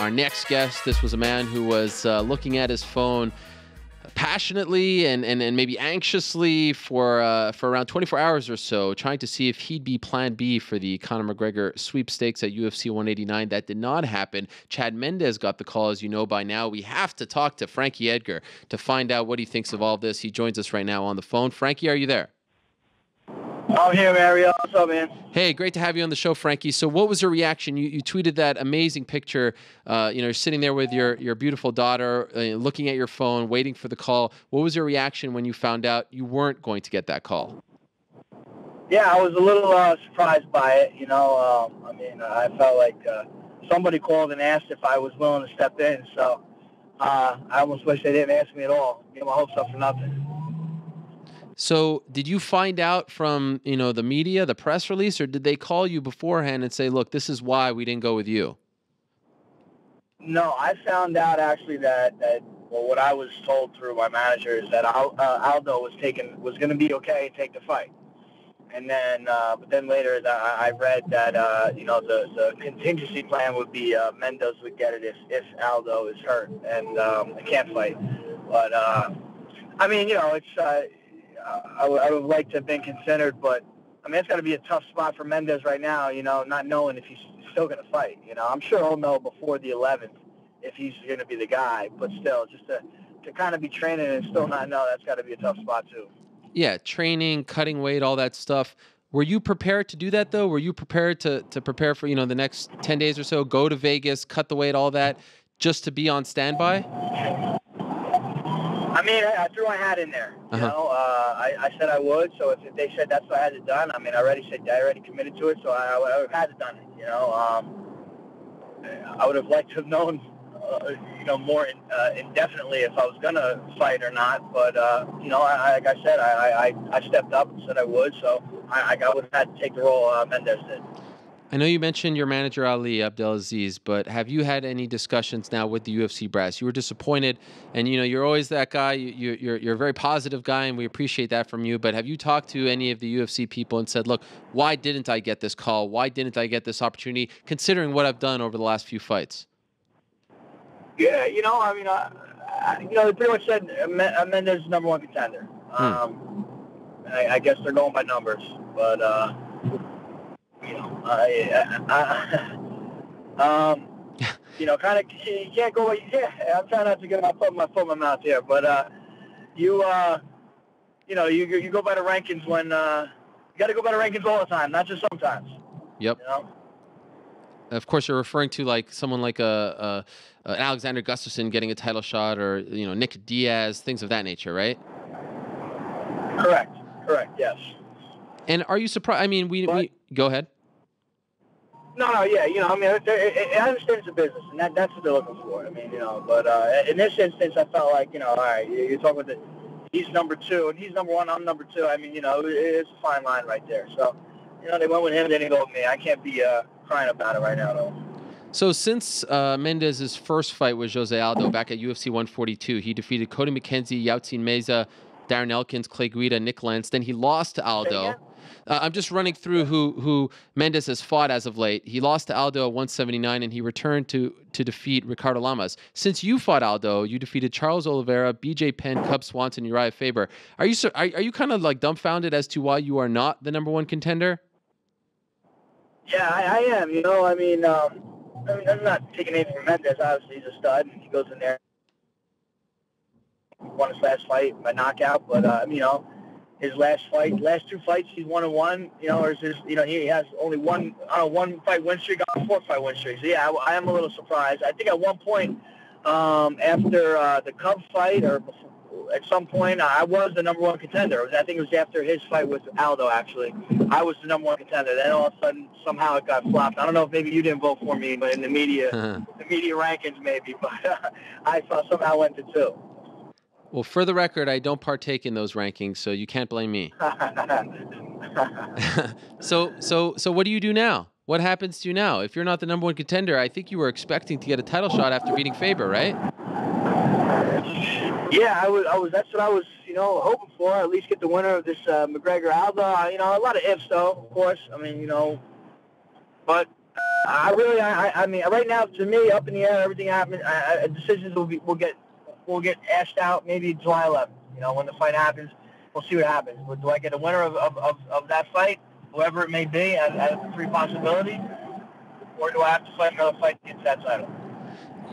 our next guest. This was a man who was looking at his phone passionately and maybe anxiously for around 24 hours or so, trying to see if he'd be plan B for the Conor McGregor sweepstakes at UFC 189. That did not happen. Chad Mendes got the call, as you know by now. We have to talk to Frankie Edgar to find out what he thinks of all this. He joins us right now on the phone. Frankie, are you there? I'm here, Mario. What's up, man? Hey, great to have you on the show, Frankie. So what was your reaction? You tweeted that amazing picture. You're sitting there with your beautiful daughter, looking at your phone, waiting for the call. What was your reaction when you found out you weren't going to get that call? Yeah, I was a little surprised by it. I felt like somebody called and asked if I was willing to step in. So I almost wish they didn't ask me at all. Get my hopes up for nothing. So did you find out from, the media, the press release, or did they call you beforehand and say, look, this is why we didn't go with you? No, I found out actually that what I was told through my manager is that Aldo was going to be okay and take the fight. And then, but then later I read that, the contingency plan would be Mendes would get it if Aldo is hurt and can't fight. But, it's... I would have liked to have been considered, but, it's got to be a tough spot for Mendes right now, not knowing if he's still going to fight. I'm sure he'll know before the 11th if he's going to be the guy, but still, just to kind of be training and still not know, that's got to be a tough spot too. Yeah, training, cutting weight, all that stuff. Were you prepared to do that, though? Were you prepared to prepare for, the next 10 days or so, go to Vegas, cut the weight, all that, just to be on standby? I threw my hat in there. I said I would. So if they said that's what I had it done, I already committed to it. So I would have had it done. I would have liked to have known, more indefinitely if I was gonna fight or not. But like I said, I stepped up and said I would. So I would have had to take the role Mendes did. I know you mentioned your manager, Ali Abdelaziz, but have you had any discussions now with the UFC brass? You were disappointed, and you're always that guy. You're a very positive guy, and we appreciate that from you. But have you talked to any of the UFC people and said, look, why didn't I get this call? Why didn't I get this opportunity, considering what I've done over the last few fights? Yeah, they pretty much said Mendes is number one contender. I guess they're going by numbers, but... you can't go. Yeah, I'm trying not to get my foot in my mouth here, but you go by the rankings when you got to go by the rankings all the time, not just sometimes. Yep. Of course, you're referring to like someone like Alexander Gustafsson getting a title shot, or Nick Diaz, things of that nature, right? Correct. Yes. And are you surprised? We go ahead. No, yeah, I understand it's a business, and that's what they're looking for. But in this instance, I felt like, all right, you're talking about he's number two, and he's number one, I'm number two. It's a fine line right there. So, they went with him, they didn't go with me. I can't be crying about it right now, though. So since Mendes' first fight with Jose Aldo back at UFC 142, he defeated Cody McKenzie, Yautsin Meza, Darren Elkins, Clay Guida, Nick Lentz. Then he lost to Aldo. I'm just running through who Mendes has fought as of late. He lost to Aldo at 179, and he returned to defeat Ricardo Lamas. Since you fought Aldo, you defeated Charles Oliveira, BJ Penn, Cub Swanson, Uriah Faber. Are you kind of like dumbfounded as to why you are not the number one contender? Yeah, I am. I'm not taking anything from Mendes. Obviously, he's a stud, and he goes in there. Won his last fight by knockout, but his last two fights, he's 1-1. Or is this, he has only one fight win streak on a 4-fight win streak. So yeah, I am a little surprised. I think at one point after the Cubs fight, or before, at some point, I was the number one contender. I think it was after his fight with Aldo. Actually, I was the number one contender. Then all of a sudden, somehow it got flopped. I don't know if maybe you didn't vote for me, but in the media, the media rankings maybe. But I somehow went to 2. Well, for the record, I don't partake in those rankings, so you can't blame me. So what do you do now? What happens to you now? If you're not the number one contender, I think you were expecting to get a title shot after beating Faber, right? Yeah, I was. That's what I was, hoping for. At least get the winner of this McGregor Aldo. A lot of ifs, though, of course. But I mean, right now, to me, up in the air, everything happens. Decisions will get ashed out maybe July 11th. You know, when the fight happens, we'll see what happens. Do I get a winner of that fight, whoever it may be, as the three possibilities, or do I have to fight another fight to get that title?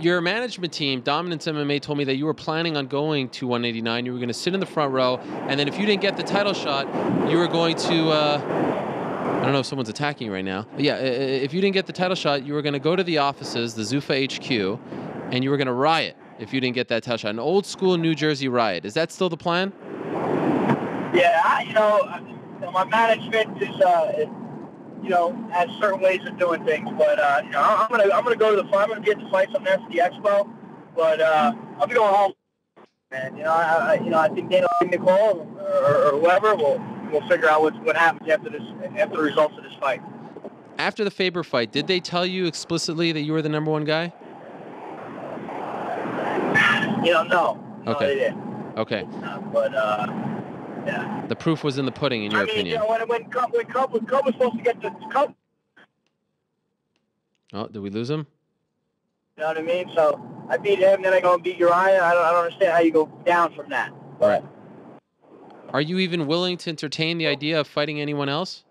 Your management team, Dominance MMA, told me that you were planning on going to 189. You were going to sit in the front row, and then if you didn't get the title shot, you were going to. I don't know if someone's attacking you right now. But yeah, if you didn't get the title shot, you were going to go to the offices, the Zuffa HQ, and you were going to riot if you didn't get that title shot. An old school New Jersey riot. Is that still the plan? Yeah, my management is, has certain ways of doing things. But I'm gonna go to the fight. I'm gonna get the fights up there for the expo. But I'll be going home. And I think Dana will give me a call or whoever. We'll figure out what happens after the results of this fight. After the Faber fight, did they tell you explicitly that you were the number one guy? No. Okay. No, they didn't. Okay. But yeah. The proof was in the pudding, in your opinion. When Cub was supposed to get the Cub. Oh, did we lose him? You know what I mean? So I beat him, then I go and beat Uriah. I don't understand how you go down from that. But, right. Are you even willing to entertain the idea of fighting anyone else?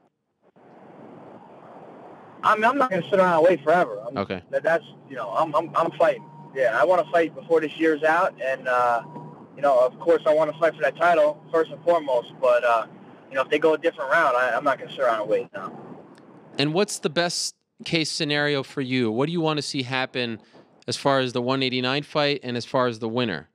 I'm not going to sit around and wait forever. Okay. I'm fighting. Yeah, I want to fight before this year's out, and of course I want to fight for that title first and foremost. But if they go a different route, I'm not going to sit around and wait now. And what's the best case scenario for you? What do you want to see happen as far as the 189 fight and as far as the winner?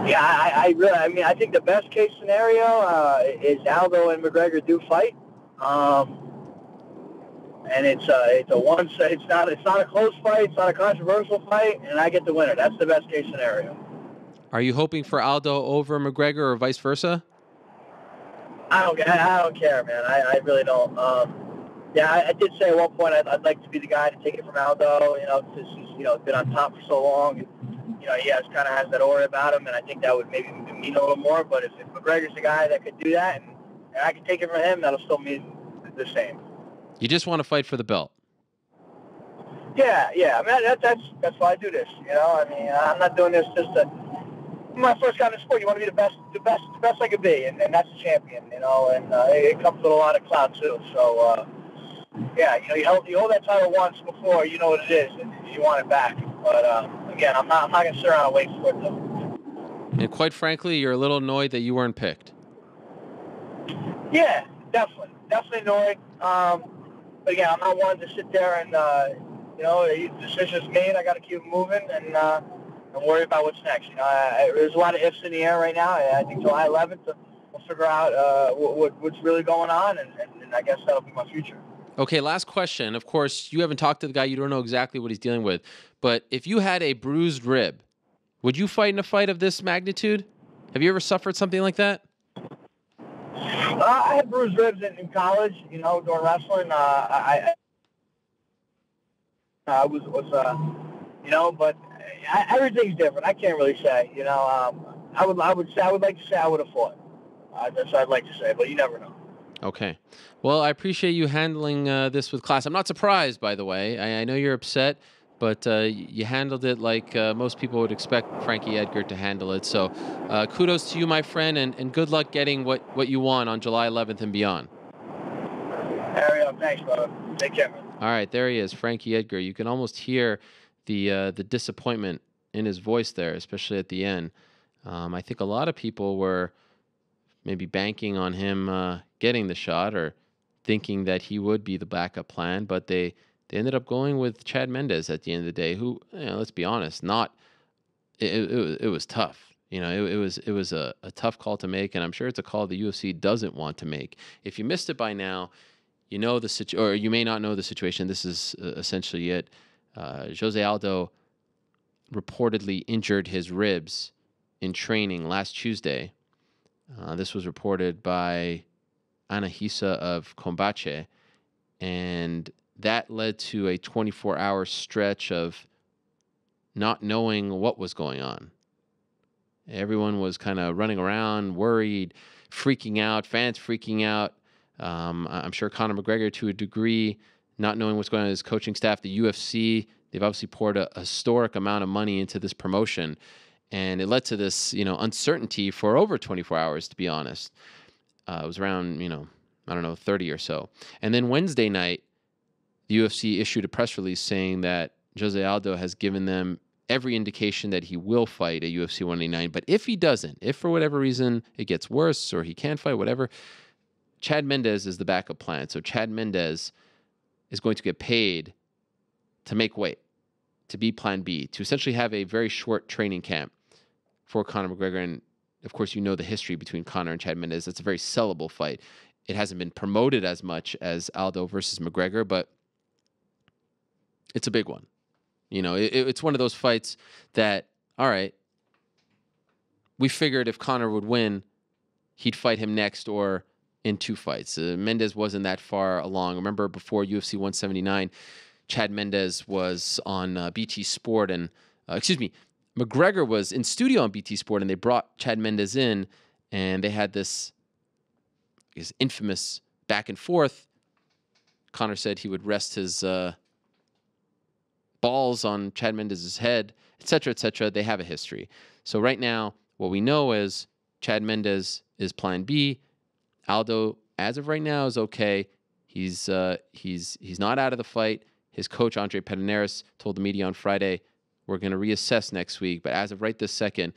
Yeah, I think the best case scenario is Aldo and McGregor do fight, and it's a one. It's not a close fight. It's not a controversial fight, and I get the winner. That's the best case scenario. Are you hoping for Aldo over McGregor or vice versa? I don't care, man. I really don't. I did say at one point I'd like to be the guy to take it from Aldo. Since he's been on top for so long. And, he has that aura about him, and I think that would maybe mean a little more. But if McGregor's the guy that could do that, and I can take it from him, that'll still mean the same. You just want to fight for the belt. Yeah. I mean, that's why I do this. I'm not doing this just to. My first kind of sport, you want to be the best I could be, and that's a champion. And it comes with a lot of clout too. So you hold that title once before, you know what it is, and you want it back. But again, I'm not going to sit around and wait for it though. And quite frankly, you're a little annoyed that you weren't picked. Yeah, definitely annoyed. But again, I'm not one to sit there and the decision's made. I got to keep moving and worry about what's next. There's a lot of ifs in the air right now. I think July 11th we'll figure out what's really going on, and I guess that'll be my future. Okay, last question. Of course, you haven't talked to the guy. You don't know exactly what he's dealing with. But if you had a bruised rib, would you fight in a fight of this magnitude? Have you ever suffered something like that? I had bruised ribs in college, during wrestling. I was but everything's different. I can't really say, I would like to say I would have fought. That's what I'd like to say, but you never know. Okay. Well, I appreciate you handling this with class. I'm not surprised, by the way. I know you're upset, but you handled it like most people would expect Frankie Edgar to handle it. So kudos to you, my friend, and good luck getting what you want on July 11th and beyond. Thanks, brother. Take care, man. All right, there he is, Frankie Edgar. You can almost hear the disappointment in his voice there, especially at the end. I think a lot of people were maybe banking on him getting the shot or thinking that he would be the backup plan, but they ended up going with Chad Mendes at the end of the day, who, let's be honest, it was tough. It was a tough call to make, and I'm sure it's a call the UFC doesn't want to make. If you missed it by now, you know or you may not know the situation. This is essentially it. Jose Aldo reportedly injured his ribs in training last Tuesday. This was reported by Anahisa of Combate, and that led to a 24-hour stretch of not knowing what was going on. Everyone was kind of running around, worried, freaking out, fans freaking out. I'm sure Conor McGregor, to a degree, not knowing what's going on with his coaching staff. The UFC, they've obviously poured a historic amount of money into this promotion, and it led to this, uncertainty for over 24 hours, to be honest. It was around, I don't know, 30 or so. And then Wednesday night, the UFC issued a press release saying that Jose Aldo has given them every indication that he will fight at UFC 189. But if he doesn't, if for whatever reason it gets worse or he can't fight, whatever, Chad Mendes is the backup plan. So Chad Mendes is going to get paid to make weight, to be plan B, to essentially have a very short training camp for Conor McGregor. And of course, you know the history between Conor and Chad Mendes. It's a very sellable fight. It hasn't been promoted as much as Aldo versus McGregor, but it's a big one. It's one of those fights that, all right, we figured if Conor would win, he'd fight him next or in 2 fights. Mendes wasn't that far along. Remember, before UFC 179, Chad Mendes was on BT Sport, and McGregor was in studio on BT Sport, and they brought Chad Mendes in, and they had this infamous back and forth. Conor said he would rest his balls on Chad Mendes' head, etc., etc. They have a history. So right now, what we know is Chad Mendes is plan B. Aldo, as of right now, is okay. He's not out of the fight. His coach, Andre Pederneiras, told the media on Friday, we're going to reassess next week. But as of right this second,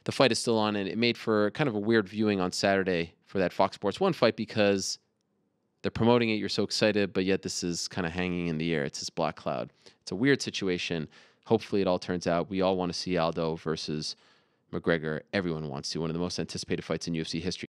the fight is still on, and it made for kind of a weird viewing on Saturday for that Fox Sports 1 fight because they're promoting it. You're so excited, but yet this is kind of hanging in the air. It's this black cloud. It's a weird situation. Hopefully it all turns out. We all want to see Aldo versus McGregor. Everyone wants to. One of the most anticipated fights in UFC history.